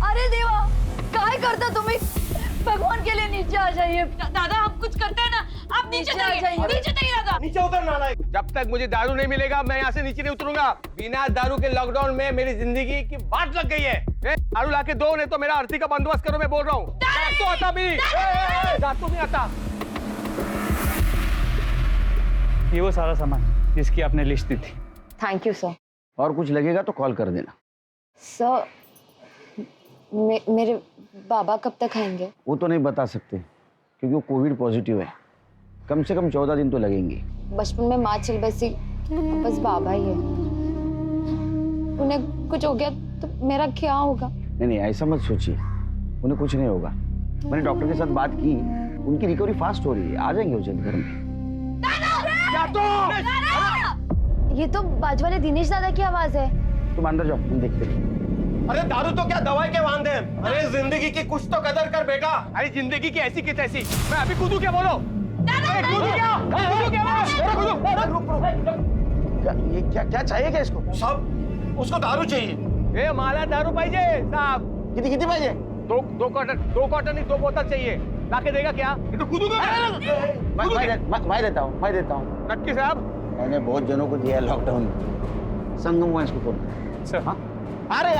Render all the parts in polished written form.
अरे देवा, काय करता तुम्ही? भगवान के लिए नीचे आ जाइए। दादा हम कुछ करते हैं ना, आप नीचे नीचे आ जाइए, जाइए। नीचे जाइए दादा। नीचे उतर नालायक। जब तक मुझे दारू नहीं मिलेगा मैं यहाँ से नीचे नहीं उतरूंगा। बिना दारू के लॉकडाउन में मेरी जिंदगी की बाट लग गई है। दारू लाके दो, नहीं तो मेरा आरती का बंदोबस्त करो। मैं बोल रहा हूँ तो आता भी तो नहीं आता। ये वो सारा सामान जिसकी आपने लिस्ट दी थी। Thank you sir. और कुछ लगेगा तो कॉल कर देना। सर मेरे बाबा कब तक आएंगे? वो तो नहीं बता सकते क्योंकि वो कोविड पॉजिटिव है। कम से कम 14 दिन तो लगेंगे। बचपन में माँ चल बसी, बस बाबा ही है। उन्हें कुछ हो गया तो मेरा क्या होगा? नहीं ऐसा मत सोचिए, उन्हें कुछ नहीं होगा। मैंने डॉक्टर के साथ बात की, उनकी रिकवरी फास्ट हो रही है। आ जाएंगे वो जल्द घर में। ये तो बाजू वाले दिनेश दादा की आवाज है। तुम अंदर जाओ, हम देखते हैं। अरे दारू तो क्या दवाई के वांदे हैं। अरे जिंदगी की कुछ तो कदर कर बेटा। अरे जिंदगी की ऐसी की तैसी। मैं अभी कूदू क्या बोलो? कूदू क्या? ये क्या चाहिए क्या इसको? सब उसको दारू चाहिए। ए माला दारू पाहिजे साहब। कितनी पाहिजे? दो क्वार्टर नहीं, 2 बोतल चाहिए। लाके देगा क्या? ये तो कूदूंगा। मैं देता हूँ। नक्की साहब, मैंने बहुत जनों को दिया है लॉकडाउन में। संगम हुआ इसको फोन। हाँ अरे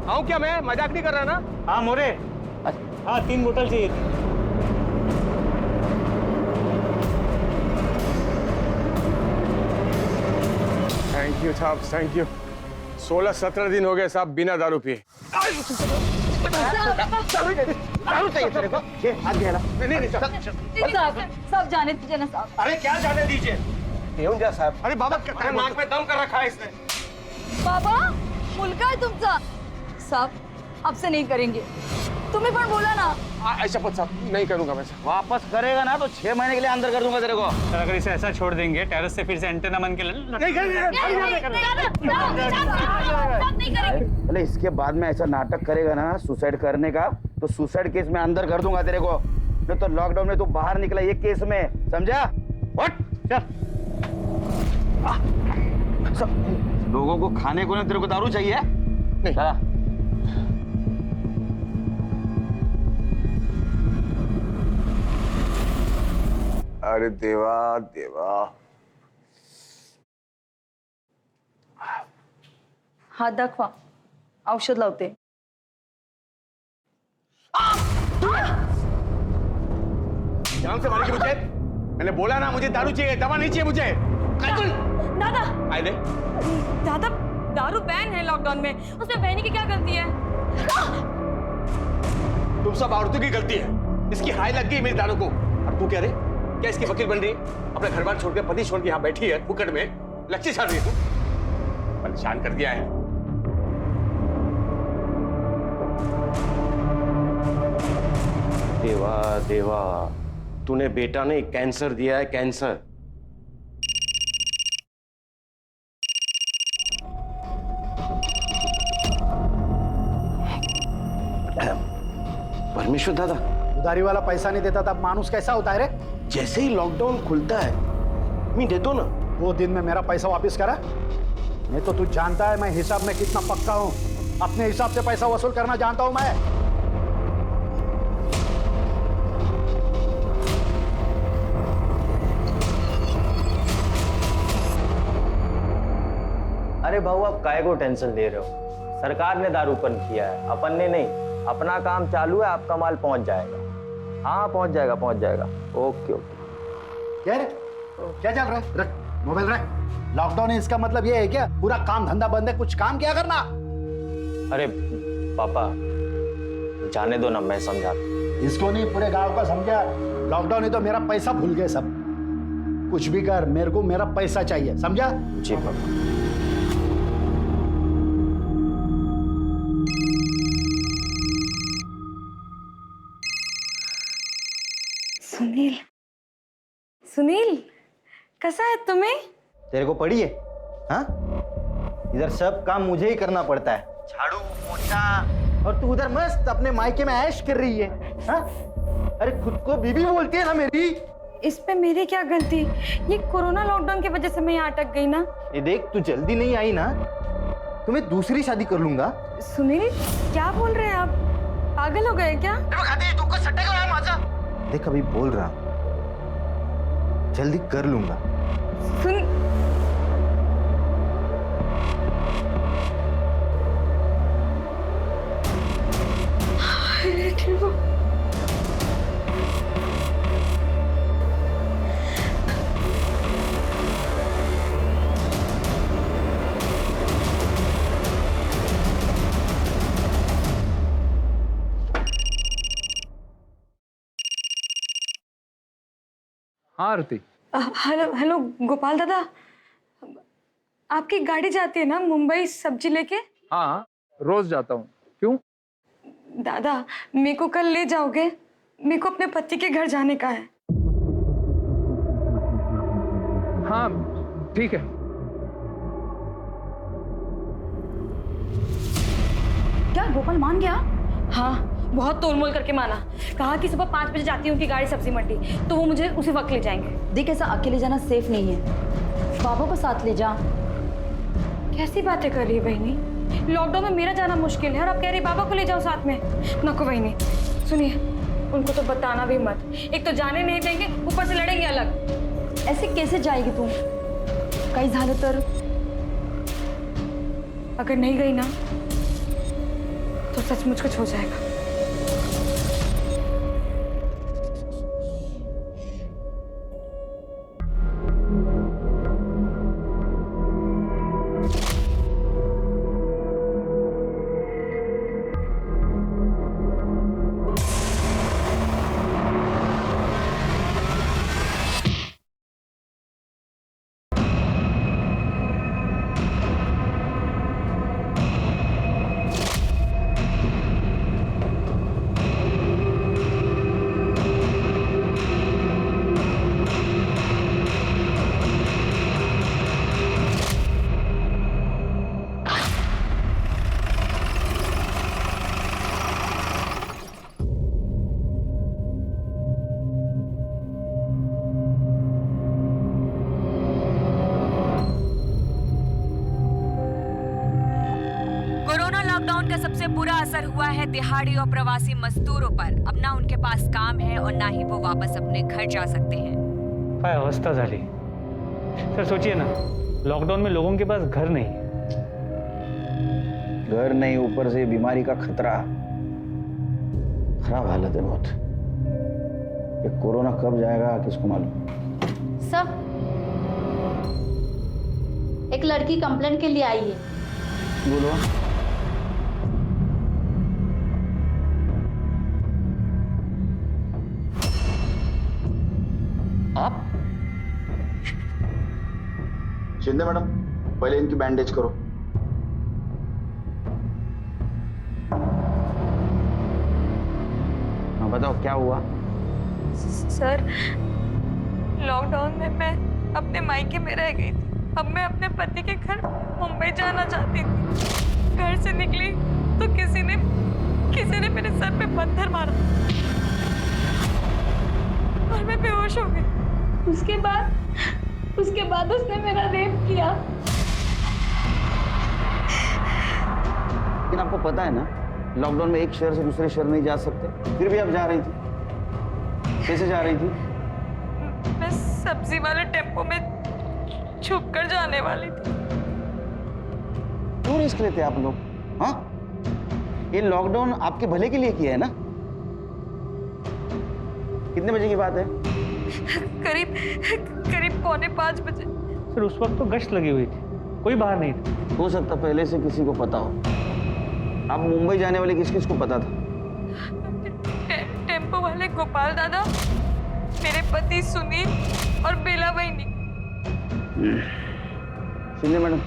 आऊँ क्या? मैं मजाक नहीं कर रहा ना। हाँ मोरे, हाँ 3 बोतल चाहिए थी। थैंक यू साहब, थैंक यू। 16-17 दिन हो गए साहब बिना दारू पिए। दारू चाहिए तेरे को? ये हाथ घेरा। नहीं सब जाने दीजिए ना साहब। अरे क्या जाने दीजिए। येऊन जा साहब। अरे बाबा अरे नाक में दम कर रखा है इसने। बाबा, मुलगा आहे तुमचा। साहब, अब से नहीं करेंगे। तुम्ही पण बोला ना। ऐसा पद साहब, नहीं करूंगा मैं। वापस करेगा ना तो 6 महीने के लिए अंदर कर दूंगा तेरे को। सर अगर इसे ऐसा छोड़ देंगे टेरेस से फिर से एंटेना बन के नहीं करेंगे। अरे इसके बाद में ऐसा नाटक करेगा ना सुसाइड करने का, तो सुसाइड केस में अंदर कर दूंगा तेरे को। नहीं तो लॉकडाउन में तू बाहर निकला ये केस में, समझा? उठ चल। लोगों को खाने को नहीं, तेरे को दारू चाहिए? नहीं। चला। अरे देवा देवा। हात दाखवा, औषध लावते। जान से मारेगी मुझे? मैंने बोला ना मुझे दारू चाहिए, दवा नहीं चाहिए मुझे। दादा, आइले। दादा दारू बैन है लॉकडाउन में, उसमें बहनी की क्या गलती है? तुम सब औरतों की गलती है। इसकी हाय लग गई मेरी दारू को। अब तू क्या रे? क्या इसकी वकील बन रही? अपने घर बार छोड़ के, पति छोड़ के यहाँ बैठी है फुकट में, लक्ष्य छाड़ रही है तू। परेशान कर दिया है। देवा देवा, तूने बेटा ने कैंसर दिया है, कैंसर। परमेश्वर दादा, उधारी वाला पैसा नहीं देता था, मानुस कैसा होता है रे? जैसे ही लॉकडाउन खुलता है मैं दे दो ना। वो दिन में मेरा पैसा वापस करा? नहीं तो तू जानता है मैं हिसाब में कितना पक्का हूँ। अपने हिसाब से पैसा वसूल करना जानता हूँ मैं। अरे भाऊ आप काहे को टेंशन ले रहे हो? सरकार ने दारू बंद किया है, अपन ने नहीं। अपना काम चालू है, आपका माल पहुंच जाएगा। हाँ पहुंच जाएगा। Okay okay. क्या रे? क्या चल रहा है? रख मोबाइल रख। लॉकडाउन है इसका मतलब ये है क्या पूरा काम धंधा बंद है, कुछ काम क्या करना? अरे पापा जाने दो ना, मैं समझाता। इसको नहीं पूरे गांव का समझा। लॉकडाउन है तो मेरा पैसा भूल गए सब। कुछ भी कर, मेरे को मेरा पैसा चाहिए, समझा? जी पापा। सुनील कैसा है तुम्हें? तेरे को पड़ी है? हाँ इधर सब काम मुझे ही करना पड़ता है, झाड़ू पोछा, और तू उधर मस्त अपने मायके में ऐश कर रही है। हाँ अरे खुद को बीबी बोलती है ना मेरी। इस पे मेरी क्या गलती? ये कोरोना लॉकडाउन की वजह से मैं यहाँ अटक गई ना। ये देख तू जल्दी नहीं आई ना तो मैं दूसरी शादी कर लूंगा। सुनील, क्या बोल रहे हैं आप? पागल हो गए क्या? देख अभी बोल रहा, जल्दी कर लूंगा। सुन, अरे ठीक हो। हाँ आरती। हेलो हेलो गोपाल दादा, आपकी गाड़ी जाती है ना मुंबई सब्जी लेके? हाँ रोज जाता हूँ। क्यों? दादा, मेरे को कल ले जाओगे? मेरे को अपने पति के घर जाने का है। हाँ ठीक है। क्या गोपाल मान गया? हाँ, बहुत तोलमोल करके माना। कहा कि सुबह 5 बजे जाती है उनकी गाड़ी सब्जी मंडी, तो वो मुझे उसी वक्त ले जाएंगे। देख, ऐसा अकेले जाना सेफ नहीं है, बाबा को साथ ले जा। कैसी बातें कर रही है बहनी? लॉकडाउन में मेरा जाना मुश्किल है और आप कह रही बाबा को ले जाओ साथ में। नको बहनी, सुनिए, उनको तो बताना भी मत। एक तो जाने नहीं देंगे, ऊपर से लड़ेंगे अलग। ऐसे कैसे जाएगी तू? काही झालं तर? अगर नहीं गई ना तो सचमुच कुछ हो जाएगा। कोरोना लॉकडाउन का सबसे बुरा असर हुआ है दिहाड़ी और प्रवासी मजदूरों पर। अब ना उनके पास काम है और ना ही वो वापस अपने घर जा सकते हैं। काय अवस्था झाली सर। सोचिए ना, लॉकडाउन में लोगों के पास घर नहीं। घर नहीं, ऊपर से बीमारी का खतरा। खराब हालत है बहुत। ये कोरोना कब जाएगा किसको मालूम। सब एक लड़की कंप्लेंट के लिए आई है। बोलो। आप? शिंदे मैडम, पहले इनकी बैंडेज करो। हाँ बताओ क्या हुआ? सर, लॉकडाउन में मैं अपने मायके में रह गई थी। अब मैं अपने पति के घर मुंबई जाना चाहती थी। घर से निकली तो किसी ने मेरे सर पे पत्थर मारा और मैं बेहोश हो गई। उसके बाद उसने मेरा रेप किया। लेकिन आपको पता है ना, लॉकडाउन में एक शहर से दूसरे शहर नहीं जा सकते, फिर भी आप जा रही थी। कैसे जा रही थी? मैं सब्जी वाले टेम्पो में छुप कर जाने वाली थी। क्यों रिस्क लेते आप लोग? हाँ, ये लॉकडाउन आपके भले के लिए किया है ना। कितने बजे की बात है? करीब 4:45 बजे। सर उस वक्त तो गश्त लगी हुई थी, कोई बाहर नहीं था। हो सकता पहले से किसी को पता हो। आप मुंबई जाने वाले किस किस को पता था? टेम्पो वाले गोपाल दादा, मेरे पति सुनील और बेला बहनी। शिंदे मैडम,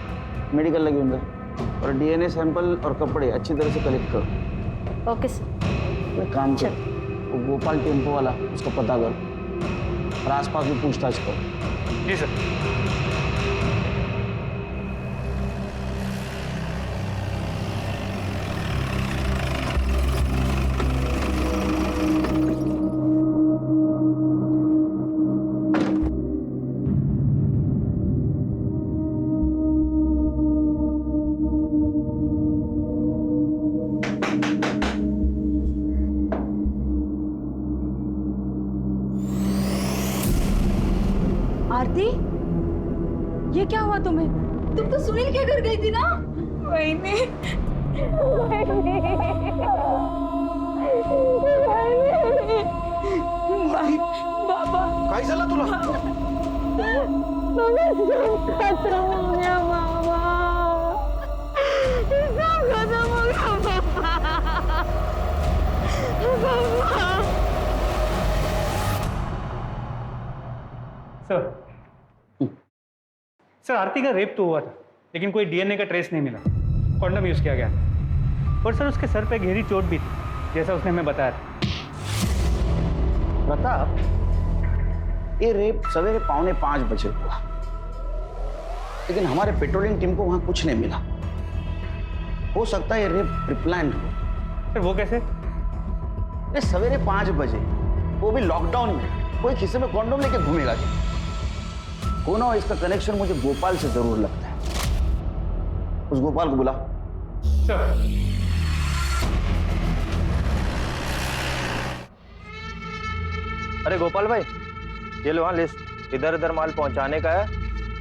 मेडिकल लगी अंदर और डीएनए सैंपल और कपड़े अच्छी तरह से कलेक्ट करो। Okay sir. एक काम कर, वो गोपाल टेम्पो वाला, उसका पता कर और आसपास भी पूछताछ करो। जी सर। आरती, ये क्या हुआ तुम्हें? तुम तो सुनील के घर गई थी ना? वही नहीं। बाबा काय झालं तुला? खत्म हो गया बाबा, सब खत्म हो गया बाबा। सर सर आरती का रेप तो हुआ था, लेकिन कोई डीएनए का ट्रेस नहीं मिला। कॉन्डम यूज किया गया और सर उसके सर पे गहरी चोट भी थी, जैसा उसने हमें बताया था। प्रताप, ये रेप सवेरे 4:45 बजे हुआ, लेकिन हमारे पेट्रोलिंग टीम को वहां कुछ नहीं मिला। हो सकता है ये रेप प्रिप्लान हो। सर वो कैसे? ये सवेरे 5 बजे, वो भी लॉकडाउन में, कोई खिस्से में कॉन्डोम लेके घूमेगा क्या? कौन हो, इसका कनेक्शन मुझे गोपाल से जरूर लगता है। उस गोपाल को बुला। सर अरे गोपाल भाई, ये लो हाँ लिस्ट, इधर इधर माल पहुंचाने का है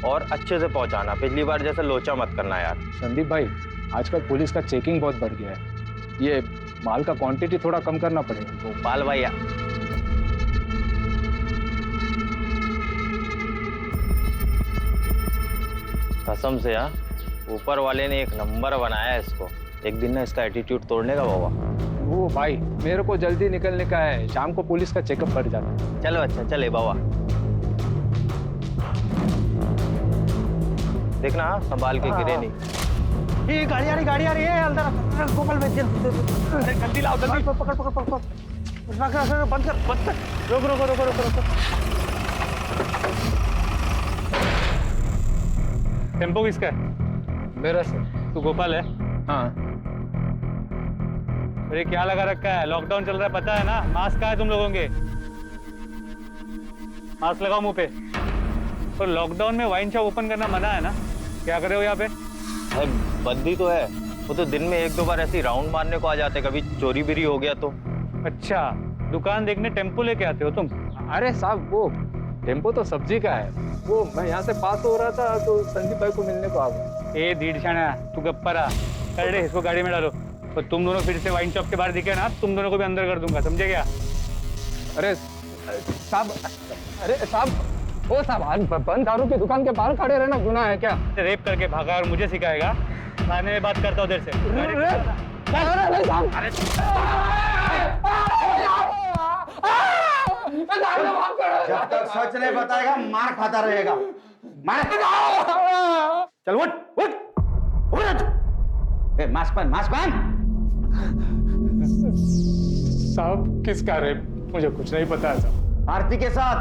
और अच्छे से पहुंचाना। पिछली बार जैसे लोचा मत करना यार। संदीप भाई, आजकल पुलिस का चेकिंग बहुत बढ़ गया है, ये माल का क्वांटिटी थोड़ा कम करना पड़ेगा। गोपाल भाई यार, कसम से हाँ, ऊपर वाले ने एक नंबर बनाया है इसको। एक दिन ना इसका एटीट्यूड तोड़ने का बाबा। वो भाई, मेरे को जल्दी निकलने का है, शाम को पुलिस का चेकअप पड़ जाता है। चलो अच्छा, चले बाबा। देखना हाँ, संभाल के गिरे नहीं। ये गाड़ी आ रही है अंदर। गोपाल भाई जल्दी लाओ, जल्दी पकड़ पकड़ पकड़ पकड़, बंद कर। रोक। टेम्पो किसका है? मेरा सर। तू गोपाल है? हाँ। अरे क्या लगा रखा है? लॉकडाउन चल रहा है, पता है ना? मास्क कहाँ है तुम लोगों के? मास्क लगाओ मुंह पे। और लॉकडाउन में वाइन शॉप ओपन करना मना है ना? क्या कर रहे हो यहाँ पे? बंदी तो है, वो तो दिन में 1-2 बार ऐसी राउंड मारने को आ जाते, कभी चोरी बिरी हो गया तो। अच्छा, दुकान देखने टेम्पो लेके आते हो तुम? अरे साहब, वो टेम्पो तो सब्जी का है, वो मैं यहाँ से पास हो रहा था तो संदीप भाई को मिलने को आ गया। ए दीडशाना, तू गप्परा कर दे, इसको गाड़ी में डालो। और तुम दोनों फिर से वाइन शॉप के बाहर दिखे ना, तुम दोनों को भी अंदर कर दूंगा, समझे क्या? अरे साहब, ओ साहब, आज बंद दारू की दुकान के बाहर खड़े रहना गुनाह है क्या? रेप करके भागा और मुझे सिखाएगा? थाने में बात करता हूँ देर से। जब तक सच नहीं बताएगा, मार खाता रहेगा। मार। चल उठ। मास्क पहन। साहब किसका रेप? मुझे कुछ नहीं पता है साहब। आरती के साथ।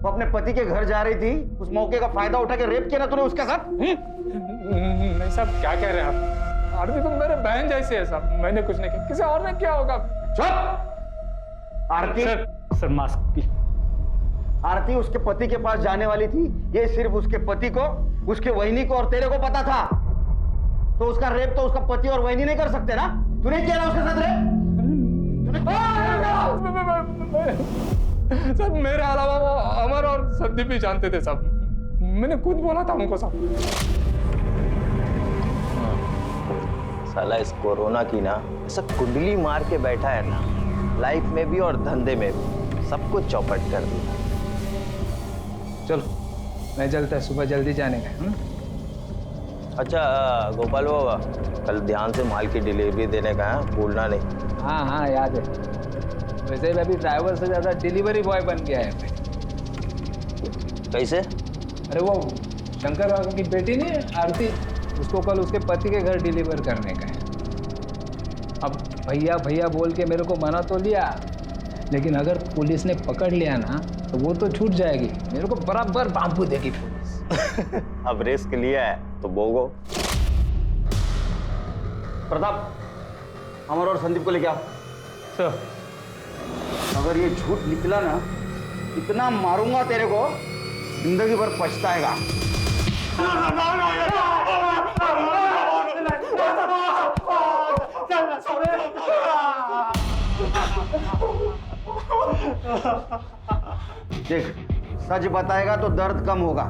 वो अपने पति के घर जा रही थी, उस मौके का फायदा उठा के रेप किया ना तूने उसके साथ? नहीं साहब, क्या कह रहे हैं आप? आरती तो मेरे बहन जैसी है साहब, मैंने कुछ नहीं किया। किसी और ने क्या होगा? चुप। आरती सर मास्क। आरती उसके पति के पास जाने वाली थी, ये सिर्फ उसके पति को, उसके वहिनी को और तेरे को पता था। तो उसका रेप तो उसका पति और वहिनी नहीं कर सकते ना? तूने किया ना उसके साथ रेप? सब मेरे अलावा वो अमर और संदीप भी जानते थे सब। मैंने खुद बोला था उनको सब। साला इस कोरोना की ना ऐसा कुंडली मार के बैठा है ना, लाइफ में भी और धंधे में भी सब कुछ चौपट कर दिया। चलो मैं चलता है, सुबह जल्दी जाने का। अच्छा गोपाल बाबा, कल ध्यान से माल की डिलीवरी देने का है, भूलना नहीं। हाँ याद है। वैसे भी अभी ड्राइवर से ज्यादा डिलीवरी बॉय बन गया है। कैसे? अरे वो शंकर बाबू की बेटी नहीं आरती, उसको कल उसके पति के घर डिलीवर करने का है। अब भैया बोल के मेरे को मना तो लिया, लेकिन अगर पुलिस ने पकड़ लिया ना तो वो तो छूट जाएगी, मेरे को बराबर बांबू देगी पुलिस। अब रिस्क लिया है तो भोगो। प्रताप, अमर और संदीप को लेके आओ। सर अगर ये झूठ निकला ना, इतना मारूंगा तेरे को, जिंदगी भर पछताएगा। देख, सच बताएगा तो दर्द कम होगा।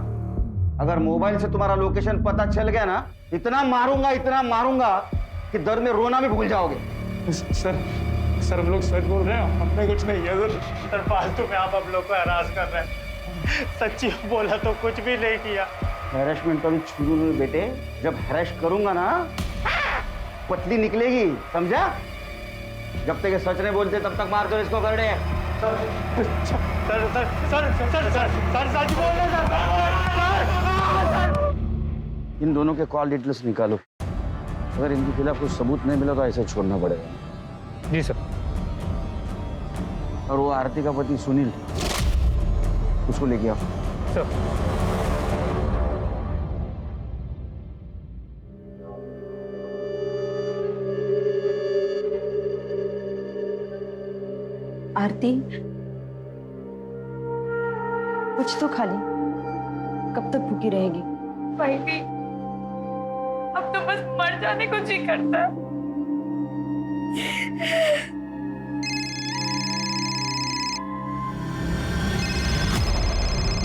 अगर मोबाइल से तुम्हारा लोकेशन पता चल गया ना, इतना मारूंगा कि दर्द में रोना भी भूल जाओगे। सर हम लोग सच बोल रहे हैं, हमने कुछ नहीं किया सर फालतू में आप लोग को हरास कर रहे हैं। सच्ची बोला तो कुछ भी नहीं किया। हैरेसमेंट तो अभी शुरू हुई बेटे, जब हैरेस करूंगा ना पतली निकलेगी, समझा? जब तक ये सच नहीं बोलते तब तक मार दो इसको करने। सच बोल रहे सर। इन दोनों के कॉल डिटेल्स निकालो। अगर इनके खिलाफ कुछ सबूत नहीं मिला तो ऐसे छोड़ना पड़ेगा। जी सर। और वो आरती का पति सुनील, उसको लेके आओ। सर आरती, कुछ तो खा ली, कब तक भूखी रहेगी? भाई भी अब तो बस मर जाने को जी करता है।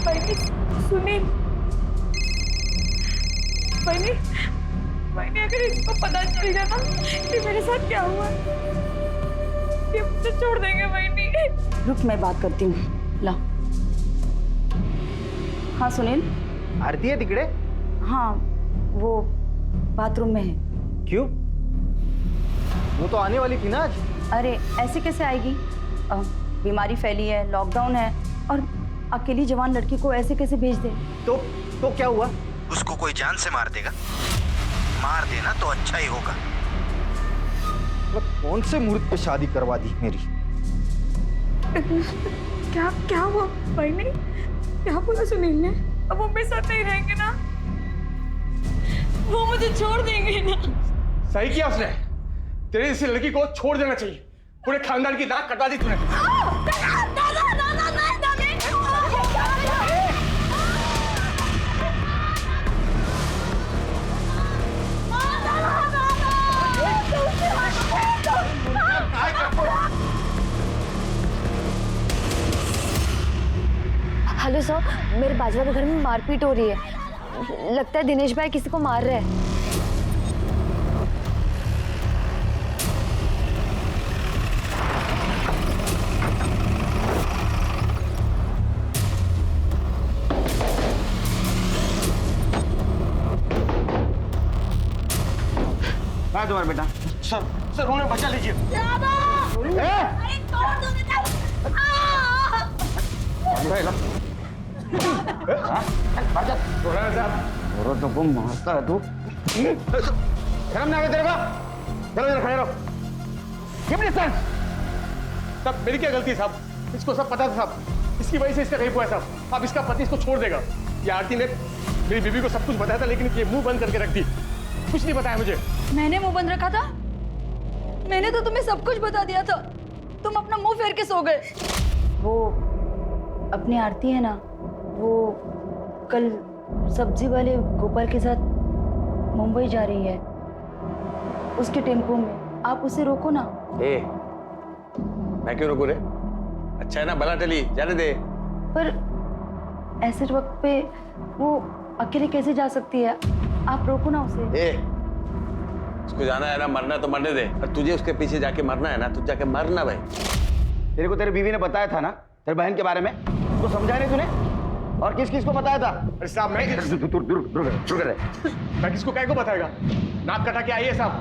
भाई सुनील, भाई अगर इसको पता चल गया ना कि मेरे साथ क्या हुआ, ये मुझे छोड़ देंगे। भाई रुक, मैं बात करती हूँ। ला। हाँ सुनील। आरती है तिकड़े? हाँ, वो बाथरूम में है। क्यों? वो तो आने वाली थी ना आज। अरे ऐसे कैसे आएगी? बीमारी फैली है, लॉकडाउन है, और अकेली जवान लड़की को ऐसे कैसे भेज दे? तो क्या हुआ? उसको कोई जान से मार देगा? मार देना तो अच्छा ही होगा। कौन से मुहूर्त पे शादी करवा दी मेरी? क्या हुआ भाई ने? क्या बोला सुनील ने? अब वो मेरे साथ नहीं रहेंगे ना? वो मुझे छोड़ देंगे ना? सही किया उसने। तेरे इस लड़की को छोड़ देना चाहिए। पूरे खानदान की नाक कटा दी तूने। हेलो सर, मेरे बाजू वाले घर में मारपीट हो रही है। लगता है दिनेश भाई किसी को मार रहे हैं। कहाँ तुम्हारा बेटा? सर उन्हें बचा लीजिए। और तो तुम हंसता है तू। शर्म नहीं आ तेरे को? चलो इधर खड़े रहो। साहब मेरी क्या गलती है साहब? इसको सब पता था साहब। इसकी वजह से इसका रेप हुआ है साहब। अब इसका पति इसको छोड़ देगा। ये आरती ने मेरी बीवी को सब कुछ बताया था, लेकिन ये मुंह बंद करके रख दी। कुछ नहीं बताया मुझे। मैंने मुंह बंद रखा था? मैंने तो तुम्हें सब कुछ बता दिया था। तुम अपना मुंह फेर के सो गए। वो अपनी आरती है ना, वो कल सब्जी वाले गोपाल के साथ मुंबई जा रही है, उसके टेम्पो में। आप उसे रोको ना। मैं क्यों रोकू रे? अच्छा है ना, भला टली, जाने दे। पर ऐसे वक्त पे वो अकेले कैसे जा सकती है? आप रोको ना उसे। उसको जाना है ना, मरना तो मरने दे। और तुझे उसके पीछे जाके मरना है ना, तुझे जाके मरना भाई। तेरे को तेरी बीवी ने बताया था ना तेरी बहन के बारे में? तो समझा नहीं तूने? और किस किस को बताया था? अरे साहब मैं किसको कह को बताएगा? नाक कटा के आई है साहब,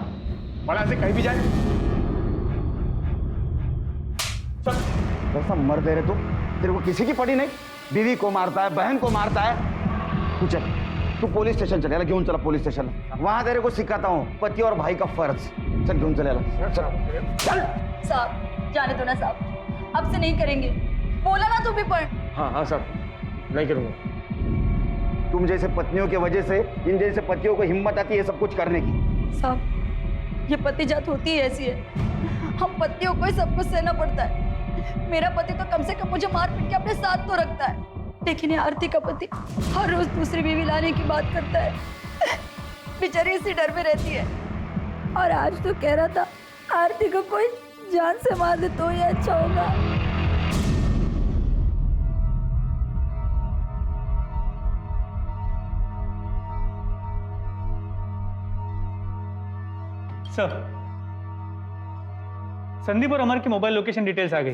भला से कहीं भी जाए। कैसा मर दे रहे तू? तेरे को किसी की पड़ी नहीं? बीवी को मारता है, बहन को मारता है। तू चल, तू पुलिस स्टेशन चले, क्यों चला पुलिस स्टेशन? वहां तेरे को सिखाता हूँ पति और भाई का फर्ज। चल क्यों चले? चल। साहब जाने दो ना साहब, अब से नहीं करेंगे। बोला ना तुम भी पर। हाँ साहब, नहीं करूंगा। तुम जैसे पत्नियों की वजह से इन जैसे पतियों को हिम्मत आती है सब कुछ करने की। साहब ये पति जात होती है ऐसी है। हम पतियों को ही सब कुछ सहना पड़ता है। मेरा पति तो कम से कम मुझे मार पीट के अपने साथ तो रखता है, लेकिन ये आरती का पति हर रोज दूसरी बीवी लाने की बात करता है। बेचारी इसी डर में रहती है। और आज तो कह रहा था आरती को कोई जान से मार दे तो ये अच्छा होगा। सर, संदीप और अमर की मोबाइल लोकेशन डिटेल्स आ गई।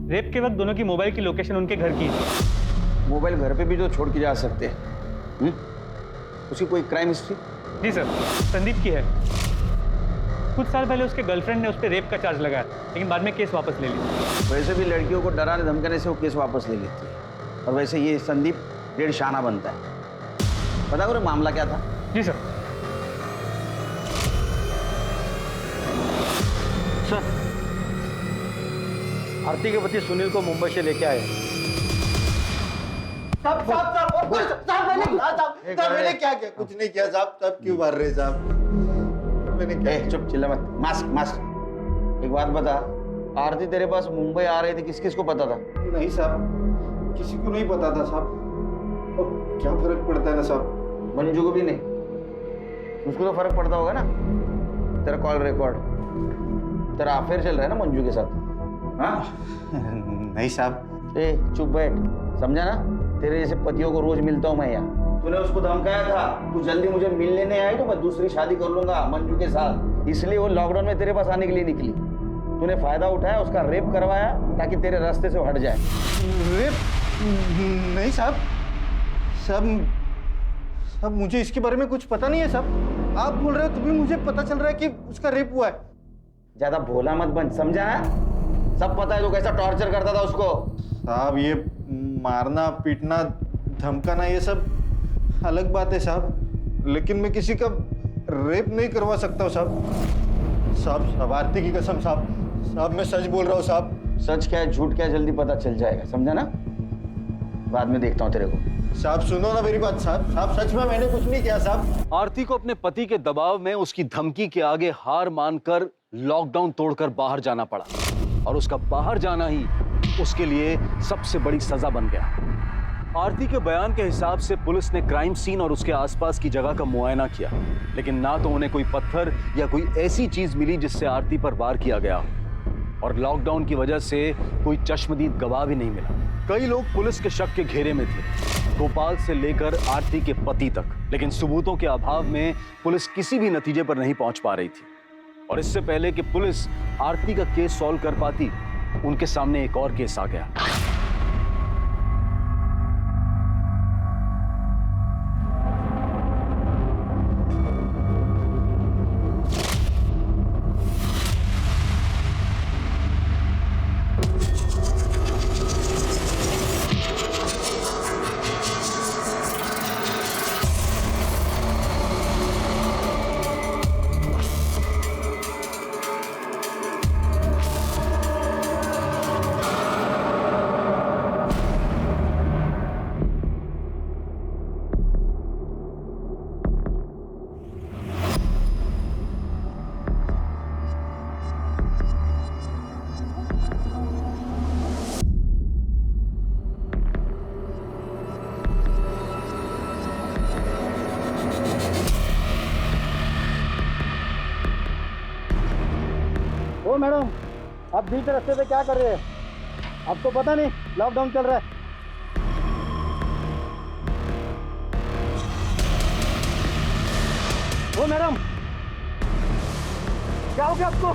रेप के वक्त दोनों की मोबाइल की लोकेशन उनके घर की थी। मोबाइल घर पे भी तो छोड़ के जा सकते हैं। उसकी कोई क्राइम हिस्ट्री? जी सर, संदीप की है। कुछ साल पहले उसके गर्लफ्रेंड ने उस पर रेप का चार्ज लगाया, लेकिन बाद में केस वापस ले लिया। वैसे भी लड़कियों को डराने धमकाने से वो केस वापस ले लेती है। और वैसे ये संदीप डेढ़ शाना बनता है। पता करो मामला क्या था? जी सर। सर, आरती के पति सुनील को मुंबई से लेके आए। मैंने क्या किया? कुछ नहीं किया साहब। साहब क्यों मार रहे साहब? मैंने क्या? चुप, चिल्ला मत। Mask mask. एक बात बता, आरती तेरे पास मुंबई आ रही थी, किस किस को पता था? नहीं साहब, किसी को नहीं पता था साहब। और क्या फर्क पड़ता है ना साहब? मंजू को भी नहीं? उसको तो फर्क पड़ता होगा ना। तेरा कॉल रिकॉर्ड, तेरा अफेयर चल रहा है ना मंजू के साथ? हाँ? नहीं साहब। ए चुप बैठ, समझा ना? तेरे जैसे पतियों को रोज मिलता हूँ मैं यहाँ। तूने उसको धमकाया था, तू जल्दी मुझे मिलने नहीं आई तो मैं दूसरी शादी कर लूंगा मंजू के साथ, इसलिए वो लॉकडाउन में तेरे पास आने के लिए निकली। तूने फायदा उठाया, उसका रेप करवाया ताकि तेरे रास्ते से हट जाए। रेप? नहीं साहब। साहब मुझे इसके बारे में कुछ पता नहीं है साहब। आप बोल रहे हो तो भी मुझे पता चल रहा है कि उसका रेप हुआ है। ज्यादा भोला मत बन, समझा ना? सब पता है तो कैसा टॉर्चर करता था उसको। साहब ये मारना पीटना धमकाना ये सब अलग बात है साहब, लेकिन मैं किसी का रेप नहीं करवा सकता हूँ साहब। साहब आरती की कसम साहब मैं सच बोल रहा हूँ साहब। सच क्या है झूठ क्या है जल्दी पता चल जाएगा, समझा ना? बाद में देखता हूँ तेरे को। साहब सुनो ना मेरी बात साहब सच में मैंने कुछ नहीं किया साहब। आरती को अपने पति के दबाव में उसकी धमकी के आगे हार मानकर लॉकडाउन तोड़कर बाहर जाना पड़ा, और उसका बाहर जाना ही उसके लिए सबसे बड़ी सजा बन गया। आरती के बयान के हिसाब से पुलिस ने क्राइम सीन और उसके आसपास की जगह का मुआयना किया, लेकिन ना तो उन्हें कोई पत्थर या कोई ऐसी चीज मिली जिससे आरती पर वार किया गया, और लॉकडाउन की वजह से कोई चश्मदीद गवाह भी नहीं मिला। कई लोग पुलिस के शक के घेरे में थे, गोपाल से लेकर आरती के पति तक, लेकिन सबूतों के अभाव में पुलिस किसी भी नतीजे पर नहीं पहुंच पा रही थी। और इससे पहले कि पुलिस आरती का केस सॉल्व कर पाती, उनके सामने एक और केस आ गया। ओ मैडम, आप बीच रास्ते पे क्या कर रहे हैं? आपको पता नहीं लॉकडाउन चल रहा है। ओ मैडम, क्या हो गया आपको?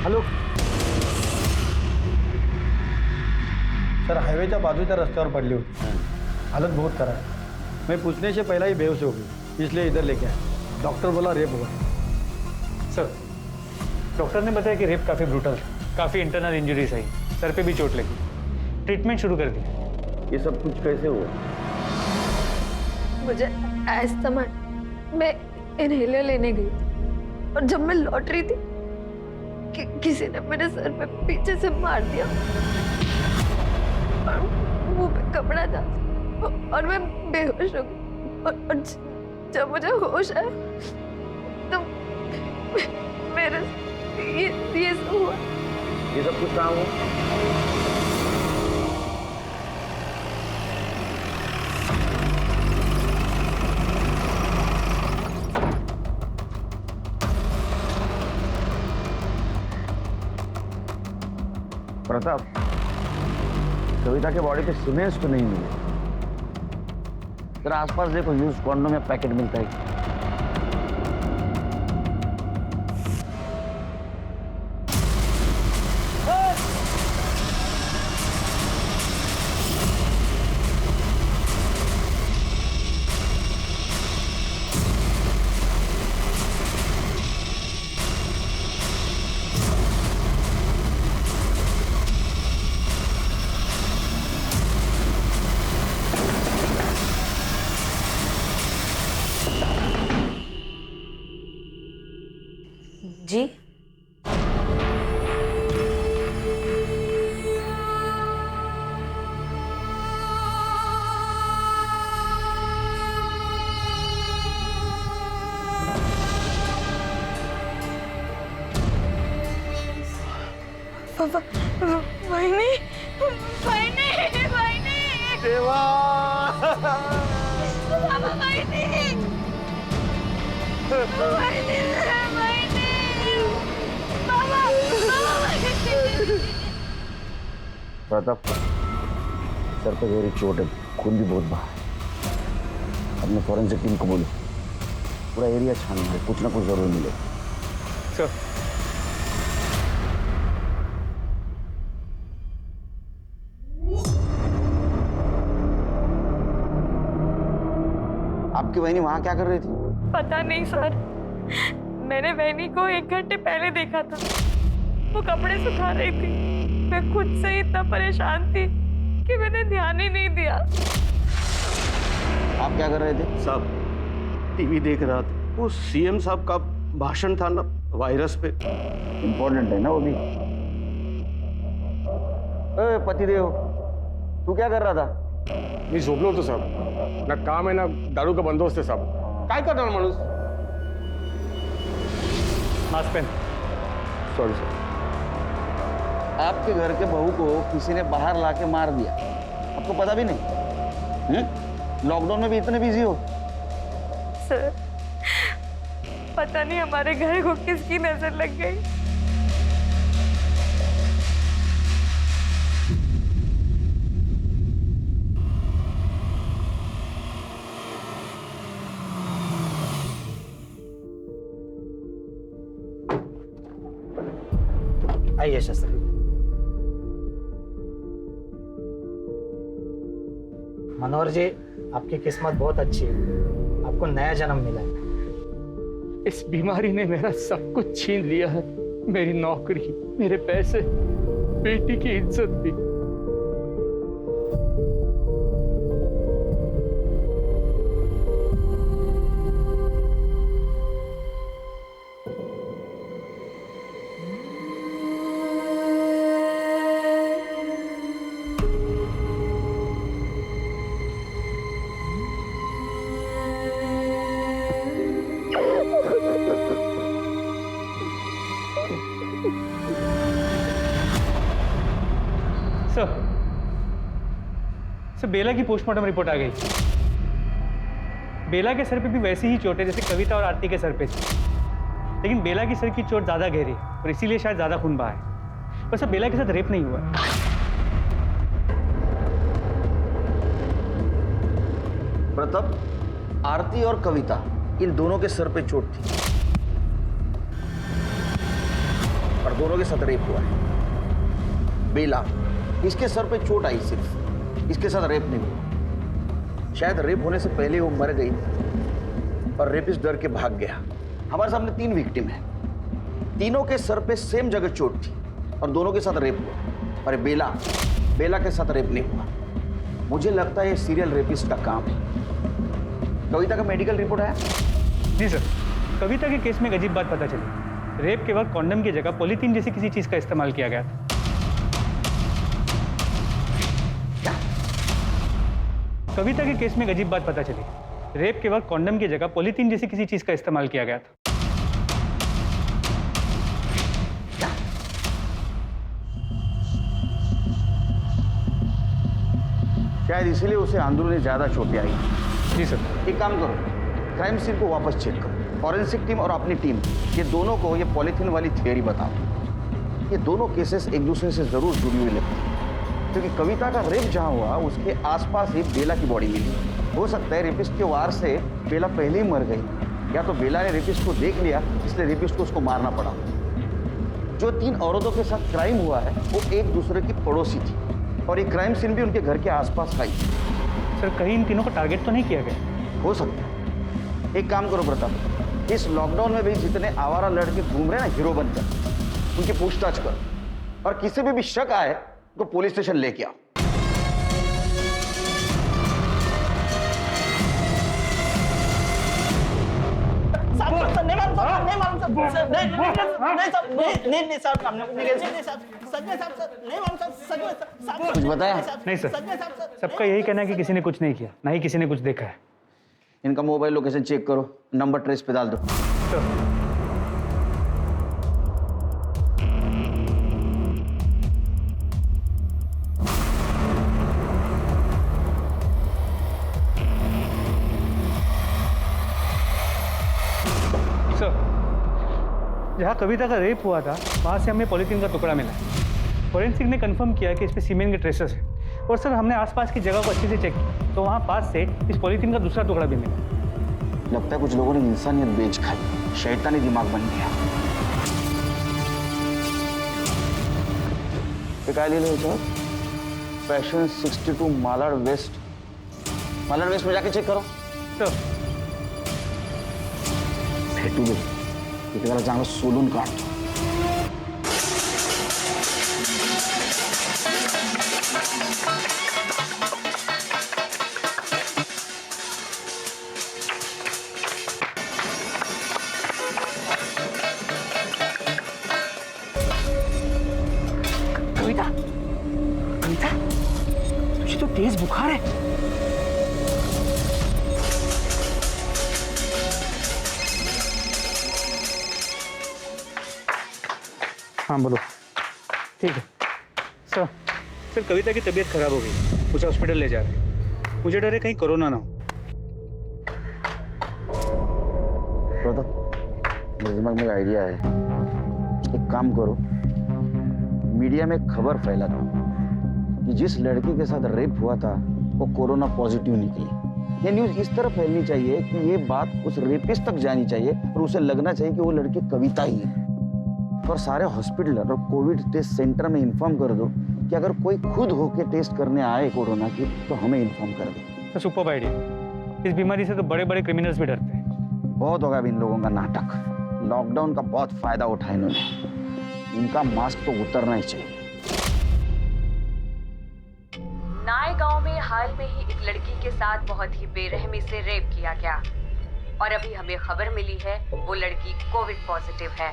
हॅलो सर, हायवेच्या बाजूच्या रस्त्यावर पडली होती, हालत बहुत खराब है। मैं पूछने से पहला ही बेहोश हो गई, इसलिए इधर लेके आया। डॉक्टर बोला रेप हुआ। सर, डॉक्टर ने बताया कि रेप काफ़ी ब्रूटल था, काफ़ी इंटरनल इंजरीज आई, सर पे भी चोट लगी, ट्रीटमेंट शुरू कर दी। ये सब कुछ कैसे हुआ? मुझे अस्थमा, मैं इनहेलर लेने गई थी, और जब मैं लौट रही थी किसी ने मेरे सर पे पीछे से मार दिया, और मुंह पे कपड़ा था, और मैं बेहोश हो गई। और जब मुझे होश आया तो मेरे ये सब हुआ। ये सब कुछ काम हुआ? प्रताप, कविता के बॉडी पे सीमेंट्स तो नहीं मिले, तेरा आसपास देखो यूज कॉन्डोम या पैकेट मिलता है। जी वहीनी वहीनी वहीनी देवा बाबा वहीनी वहीनी वहीनी बाबा प्रताप, सर पे गहरी चोट है, खून भी बहुत बहा है। अपने फॉरेंसिक टीम को बोलो, पूरा एरिया छानना है, कुछ ना कुछ जरूर मिले। सर आपकी बहनी वहां क्या कर रही थी? पता नहीं सर, मैंने वहीनी को 1 घंटे पहले देखा था, वो कपड़े सुखा रही थी। मैं खुद से ही इतना परेशान थी कि मैंने ध्यान ही नहीं दिया। आप क्या कर रहे थे? साहब टीवी देख रहा था, वो सीएम साहब का भाषण था ना वायरस पे। इम्पोर्टेंट है ना वो भी। पतिदेव, तू क्या कर रहा था? मी झोपलो होतो साहब, ना काम आहे ना दारू का बंदोबस्त आहे साहब, काय करणार माणूस? मास्क पहन। Sorry sir. आपके घर के बहू को किसी ने बाहर लाके मार दिया, आपको पता भी नहीं? लॉकडाउन में भी इतने बिजी हो? सर पता नहीं हमारे घर को किसकी नजर लग गई। आइए शास्त्री। मनोहर जी, आपकी किस्मत बहुत अच्छी है, आपको नया जन्म मिला है। इस बीमारी ने मेरा सब कुछ छीन लिया है, मेरी नौकरी, मेरे पैसे, बेटी की इज्जत भी। सर बेला की पोस्टमार्टम रिपोर्ट आ गई। बेला के सर पे भी वैसी ही चोट है जैसे कविता और आरती के सर पे थी, लेकिन बेला की सर की चोट ज्यादा गहरी और इसीलिए शायद ज्यादा खून बहा है। पर सर बेला के साथ रेप नहीं हुआ। प्रताप, आरती और कविता इन दोनों के सर पे चोट थी और दोनों के साथ रेप हुआ है। बेला, इसके सर पे चोट आई सिर्फ, इसके साथ रेप नहीं हुआ। शायद रेप होने से पहले वो मर गई और रेपिस्ट डर के भाग गया। हमारे सामने 3 विक्टिम है, तीनों के सर पे सेम जगह चोट थी और दोनों के साथ रेप हुआ। और बेला के साथ रेप नहीं हुआ। मुझे लगता है ये सीरियल रेपिस्ट का काम है। कविता का मेडिकल रिपोर्ट आया? जी सर, कविता के केस में एक अजीब बात पता चली। रेप के वक्त कॉन्डम की जगह पॉलीथीन जैसी किसी चीज का इस्तेमाल किया गया था। कविता के केस में एक अजीब बात पता चली। रेप के वक्त कॉन्डम की जगह पॉलीथीन जैसी किसी चीज का इस्तेमाल किया गया था। शायद इसीलिए उसे अंदरूनी ज्यादा चोटें आई। जी सर। एक काम करो, क्राइम सीन को वापस चेक करो। फॉरेंसिक टीम और अपनी टीम, ये दोनों को ये पॉलीथीन वाली थियोरी बताओ। ये दोनों केसेस एक दूसरे से जरूर जुड़ी हुई लगती है, क्योंकि कविता का रेप जहां हुआ उसके आसपास ही बेला की बॉडी मिली। हो सकता है रेपिस्ट के वार से बेला पहले ही मर गई, या तो बेला ने रेपिस्ट को देख लिया इसलिए रेपिस्ट को उसको मारना पड़ा। जो 3 औरतों के साथ क्राइम हुआ है वो एक दूसरे की पड़ोसी थी और ये क्राइम सीन भी उनके घर के आसपास आई। सर कहीं इन तीनों को टारगेट तो नहीं किया गया? हो सकता है। एक काम करो प्रताप, इस लॉकडाउन में भी जितने आवारा लड़के घूम रहे हैं ना हीरो बनकर, उनकी पूछताछ करो और किसी पे भी शक आए तो पुलिस स्टेशन लेके आओ। कुछ बताया? नहीं सर, सबका यही कहना है कि किसी ने कुछ नहीं किया, ना ही किसी ने कुछ देखा है। इनका मोबाइल लोकेशन चेक करो, नंबर ट्रेस पे डाल दो। सर, जहाँ कविता का रेप हुआ था वहाँ से हमें पॉलीथीन का टुकड़ा मिला। फोरेंसिक ने कंफर्म किया कि इस पे सीमेंट के ट्रेसेस हैं। और सर हमने आसपास की जगह को अच्छे से चेक किया तो वहाँ पास से इस पॉलीथीन का दूसरा टुकड़ा भी मिला। लगता है कुछ लोगों ने इंसानियत बेच खाई, शैतानी दिमाग बन गया। ले लो सर, फैशन 62 मालाड वेस्ट में जाके चेक करो। सर भेटू दे, इतना चांगला सोलून काढतो। तुझे तो तेज बुखार है। हाँ बोलो। ठीक है सर। सर कविता की तबीयत खराब हो गई, उसे हॉस्पिटल ले जा रहे हैं। मुझे डर है कहीं कोरोना ना हो। मेरे दिमाग में आइडिया है, एक काम करो, मीडिया में खबर फैला दो कि जिस लड़की के साथ रेप हुआ था वो कोरोना पॉजिटिव निकली। ये न्यूज़ इस तरह फैलनी चाहिए कि ये बात उस रेपिस्ट तक जानी चाहिए और उसे लगना चाहिए कि वो लड़की कविता ही है। और सारे हॉस्पिटल और कोविड टेस्ट सेंटर में इन्फॉर्म कर दो कि अगर कोई खुद होके टेस्ट करने आए कोरोना की तो हमें इन्फॉर्म कर दो। तो सुपर आइडिया। इस बीमारी से तो बड़े बड़े क्रिमिनल्स भी डरते हैं। बहुत होगा इन लोगों का नाटक। लॉकडाउन का बहुत फायदा उठाया इन्होंने। इनका मास्क तो उतरना ही चाहिए। नाय गांव में हाल में ही एक लड़की के साथ बहुत ही बेरहमी से रेप किया गया और अभी हमें खबर मिली है वो लड़की कोविड पॉजिटिव है।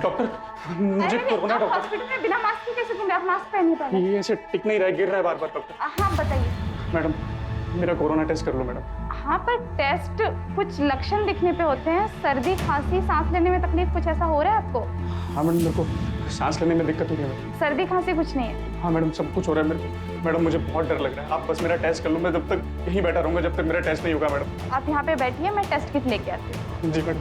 डॉक्टर मुझे कोरोना। डॉक्टर हॉस्पिटल में बिना मास्क के कैसे घूमे? आप मास्क पहनिए पहले। ये ऐसे टिक नहीं रहा, गिर रहा है बार बार। डॉक्टर हाँ बताइए। मैडम मेरा कोरोना टेस्ट कर लो मैडम। हाँ पर टेस्ट कुछ लक्षण दिखने पे होते हैं, सर्दी खांसी सांस लेने में तकलीफ, कुछ ऐसा हो रहा है आपको? हाँ मैडम मेरे को सांस लेने में दिक्कत हो रही है। सर्दी खांसी कुछ नहीं है? हाँ मैडम सब कुछ हो रहा है मेरे को। मैडम मुझे बहुत डर लग रहा है, आप बस मेरा टेस्ट कर लो। मैं जब तक यहीं बैठा रहूंगा जब तक मेरा टेस्ट नहीं होगा। मैडम आप यहाँ पे बैठिए, मैं टेस्ट किट लेके आती हूँ। जी मैडम।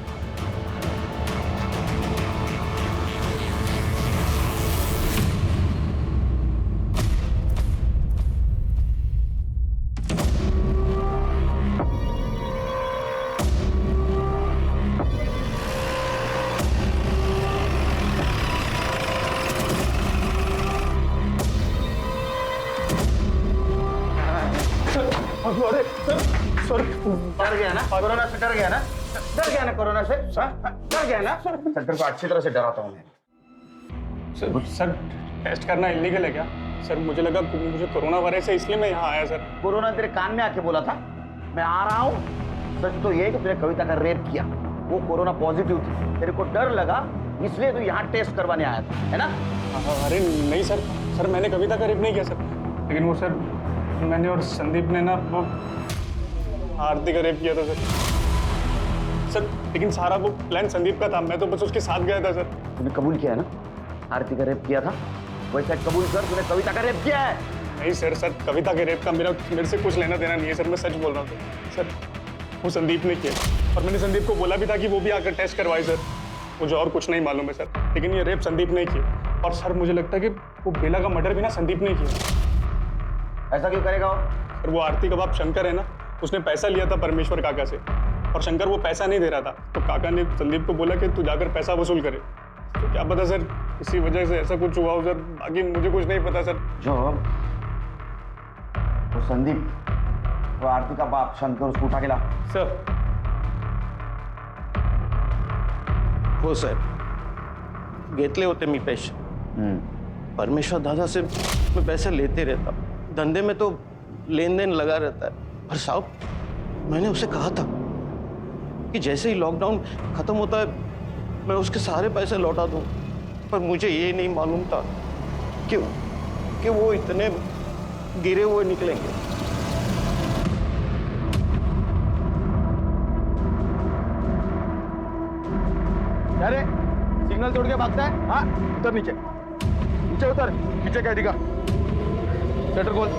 डर गया ना कोरोना से? डर गया ना? डर गया ना कोरोना से? डर गया ना? सर को अच्छी तरह से डराता हूँ मैं। सर टेस्ट करना इलीगल है क्या? सर मुझे लगा मुझे कोरोना वायरस है इसलिए मैं यहाँ आया सर। कोरोना तेरे कान में आके बोला था मैं आ रहा हूँ। सच तो ये है कि तूने कविता का रेप किया, वो कोरोना पॉजिटिव थी, तेरे को डर लगा इसलिए तू यहाँ टेस्ट करवाने आया था, है ना? अरे नहीं सर, सर मैंने कविता का रेप नहीं किया सर। लेकिन वो सर मैंने और संदीप ने ना वो आरती का रेप किया था सर। लेकिन सारा वो प्लान संदीप का था, मैं तो बस उसके साथ गया था सर। तूने कबूल किया है ना आरती का रेप किया था? वैसे कबूल कर, तूने कविता का रेप किया है। नहीं सर, कविता के रेप का मेरे से कुछ लेना देना नहीं है सर, मैं सच बोल रहा हूँ सर। वो संदीप ने किया और मैंने संदीप को बोला भी था कि वो भी आकर टेस्ट करवाए सर। मुझे और कुछ नहीं मालूम है सर, लेकिन ये रेप संदीप ने किया। और सर मुझे लगता है कि वो बेला का मर्डर भी ना संदीप ने किया। ऐसा क्यों करेगा वो? सर वो आरती का बाप शंकर है ना, उसने पैसा लिया था परमेश्वर काका से और शंकर वो पैसा नहीं दे रहा था, तो काका ने संदीप को बोला कि तू जाकर पैसा वसूल करे। तो क्या पता सर इसी वजह से ऐसा कुछ हुआ हो सर, बाकी मुझे कुछ नहीं पता सर। जो वो संदीप, वो आरती का बाप शंकर, उसको उठा के ला। सर हो साहेब, घेतले होते मी पैसे। परमेश्वर दादा से मैं पैसे लेते रहता, धंधे में तो लेन देन लगा रहता है। पर साहब मैंने उसे कहा था कि जैसे ही लॉकडाउन खत्म होता है मैं उसके सारे पैसे लौटा दूं, पर मुझे ये नहीं मालूम था कि वो इतने गिरे हुए निकलेंगे। अरे सिग्नल तोड़ के भागता है? हाँ, उतर नीचे, नीचे उतर, नीचे कैदी का शटर खोल।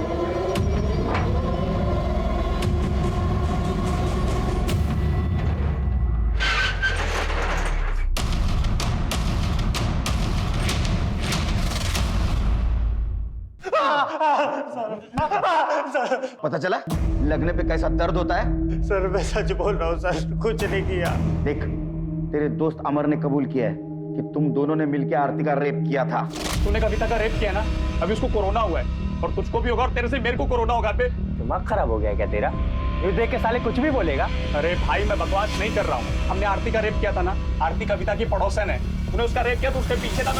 पता चला लगने पे कैसा दर्द होता है? सर मैं सच बोल रहा हूँ सर, कुछ नहीं किया। देख, तेरे दोस्त अमर ने कबूल किया है कि तुम दोनों ने मिलकर आरती का रेप किया था। तूने कविता का रेप किया ना, अभी उसको कोरोना हुआ है और तुझको भी होगा और तेरे से मेरे को कोरोना होगा। पे दिमाग खराब हो गया क्या तेरा? ये देख के साले कुछ भी बोलेगा। अरे भाई मैं बकवास नहीं कर रहा हूँ, हमने आरती का रेप किया था ना। आरती कविता की पड़ोसन है, तूने उसका रेप किया तो उसके पीछे था।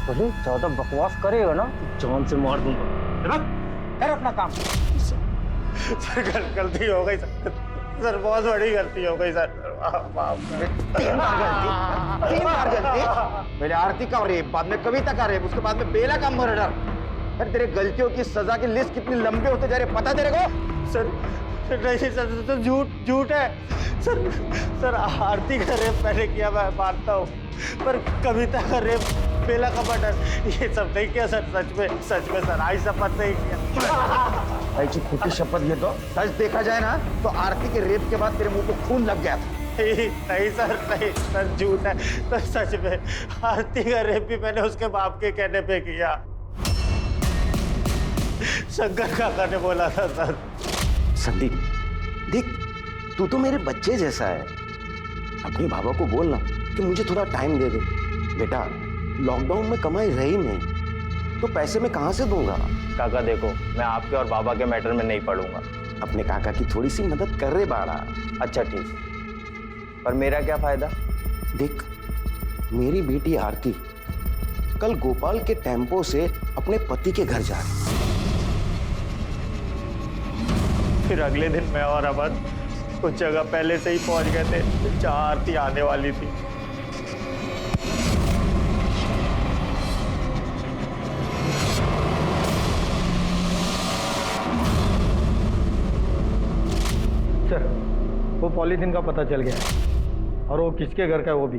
बोले ज्यादा बकवास करेगा ना जान से मार दूंगा। कर अपना काम। सर गलती हो गई सर, बहुत बड़ी गलती हो गई सर। तीन बार गलती। पहले आरती का रेप, बाद में कविता का रेप, उसके बाद में बेला का मर्डर। अरे तेरे गलतियों की सजा की लिस्ट कितनी लंबी होते जा रही, पता तेरे को? सर नहीं सर, तो झूठ है सर। आरती का रेप मैंने किया, मैं मानता हूँ, पर कविता का रेप, बेला का मर्डर, ये सब नहीं किया सर। सच में सर, आई शपथ नहीं किया। ऐसी खोटी शपथ ले तो सच देखा जाए ना तो आरती के रेप के बाद तेरे मुंह को खून लग गया था। नहीं सर, झूठ है सर। सच में आरती का रेप भी मैंने उसके बाप के कहने पे किया। शंकर काका ने बोला था सर। संदीप देख, तू तो मेरे बच्चे जैसा है, अपने बाबा को बोलना कि मुझे थोड़ा टाइम दे दे। बेटा लॉकडाउन में कमाई रही नहीं तो पैसे मैं कहाँ से दूंगा? काका देखो, मैं आपके और बाबा के मैटर में नहीं पड़ूंगा। अपने काका की थोड़ी सी मदद कर रहे बाड़ा। अच्छा ठीक, पर मेरा क्या फायदा? देख, मेरी बेटी आरती कल गोपाल के टेम्पो से अपने पति के घर जा रही। फिर अगले दिन मैं और अमर कुछ जगह पहले से ही पहुंच गए थे जहां आरती आने वाली थी। सर वो पॉलीथीन का पता चल गया और वो किसके घर का है वो भी।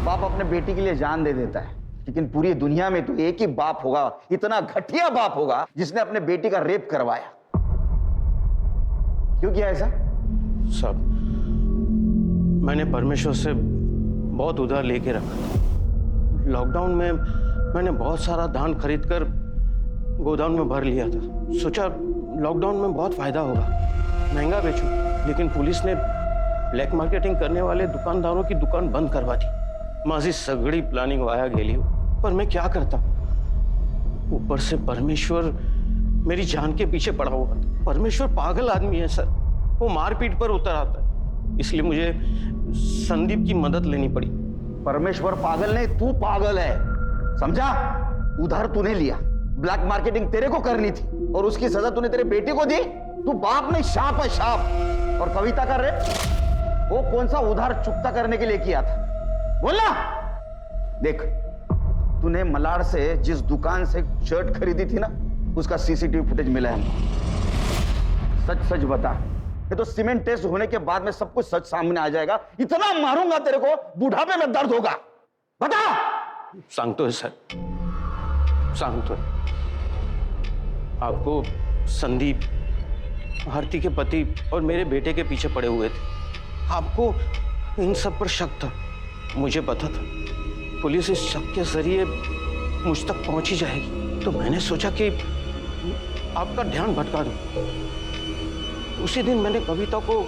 बाप अपने बेटी के लिए जान दे देता है, लेकिन पूरी दुनिया में तो एक ही बाप होगा, इतना घटिया बाप होगा जिसने अपने बेटी का रेप करवाया। क्यों किया ऐसा? सब मैंने परमेश्वर से बहुत उधार लेके रखा था। लॉकडाउन में मैंने बहुत सारा धान खरीद कर गोदाम में भर लिया था। सोचा लॉकडाउन में बहुत फायदा होगा, महंगा बेचूं, लेकिन पुलिस ने ब्लैक मार्केटिंग करने वाले दुकानदारों की दुकान बंद करवा दी। माझी सगड़ी प्लानिंग वाया गेली हो, पर मैं क्या करता। ऊपर से परमेश्वर मेरी जान के पीछे पड़ा हुआ था। परमेश्वर पागल आदमी है सर, वो मारपीट पर उतर आता है, इसलिए मुझे संदीप की मदद लेनी पड़ी। परमेश्वर पागल नहीं, तू पागल है, समझा? उधार तूने लिया, ब्लैक मार्केटिंग तेरे को करनी थी और उसकी सजा तूने तेरे बेटे को दी। तू बाप नहीं, शाप है शाप। और कविता का रेप वो कौन सा उधार चुकता करने के लिए किया था? बोलना। देख, तूने मलाड से जिस दुकान से शर्ट खरीदी थी ना, उसका सीसीटीवी फुटेज मिला है। सच सच बता, ये तो सीमेंट टेस्ट होने के बाद में सब कुछ सच सामने आ जाएगा। इतना मारूंगा तेरे को, बुढ़ापे में दर्द होगा। बता। सांगतोय सर, सांगतोय. आपको संदीप, आरती के पति और मेरे बेटे के पीछे पड़े हुए थे. आपको इन सब पर शक था. मुझे पता था पुलिस इस शक के जरिए मुझ तक पहुंच ही जाएगी, तो मैंने सोचा कि आपका ध्यान भटका दूं. उसी दिन मैंने कविता को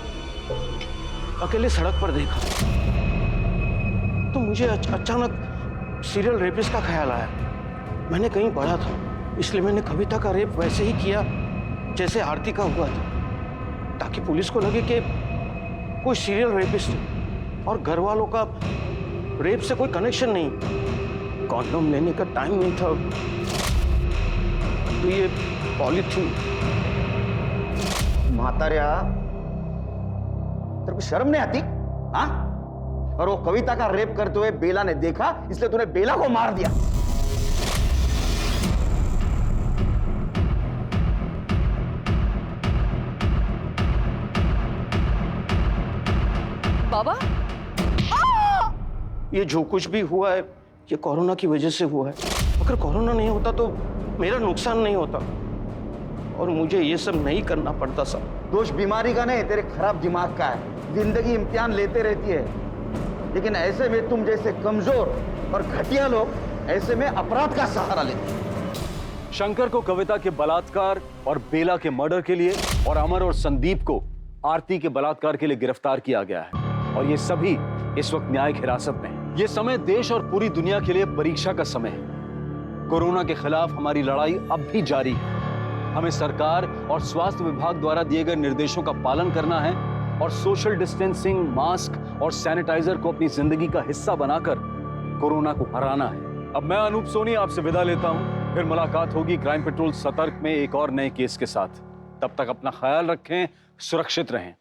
अकेले सड़क पर देखा, तो मुझे अचानक सीरियल रेपिस्ट का ख्याल आया. मैंने कहीं पढ़ा था, इसलिए मैंने कविता का रेप वैसे ही किया जैसे आरती का हुआ था, ताकि पुलिस को लगे कि कोई सीरियल रेपिस्ट है और घर वालों का रेप से कोई कनेक्शन नहीं. कॉन्डोम लेने का टाइम नहीं था, तो ये पॉलीथीन. मातारिया, तेरे को शर्म नहीं आती? हाँ? और वो कविता का रेप करते हुए बेला ने देखा, इसलिए तूने बेला को मार दिया. बाबा, ये जो कुछ भी हुआ है ये कोरोना की वजह से हुआ है. अगर कोरोना नहीं होता तो मेरा नुकसान नहीं होता और मुझे ये सब नहीं करना पड़ता. सब दोष बीमारी का नहीं, तेरे खराब दिमाग का है. जिंदगी इम्तिहान लेते रहती है, लेकिन ऐसे में तुम जैसे कमजोर और घटिया लोग ऐसे में अपराध का सहारा लेते हैं. शंकर को कविता के बलात्कार और बेला के मर्डर के लिए और अमर और संदीप को आरती के बलात्कार के लिए गिरफ्तार किया गया है और ये सभी इस वक्त न्यायिक हिरासत में हैं. ये समय देश और पूरी दुनिया के लिए परीक्षा का समय है. कोरोना के खिलाफ हमारी लड़ाई अब भी जारी है. हमें सरकार और स्वास्थ्य विभाग द्वारा दिए गए निर्देशों का पालन करना है और सोशल डिस्टेंसिंग, मास्क और सैनिटाइजर को अपनी जिंदगी का हिस्सा बनाकर कोरोना को हराना है. अब मैं अनूप सोनी आपसे विदा लेता हूं. फिर मुलाकात होगी क्राइम पेट्रोल सतर्क में एक और नए केस के साथ. तब तक अपना ख्याल रखें, सुरक्षित रहें.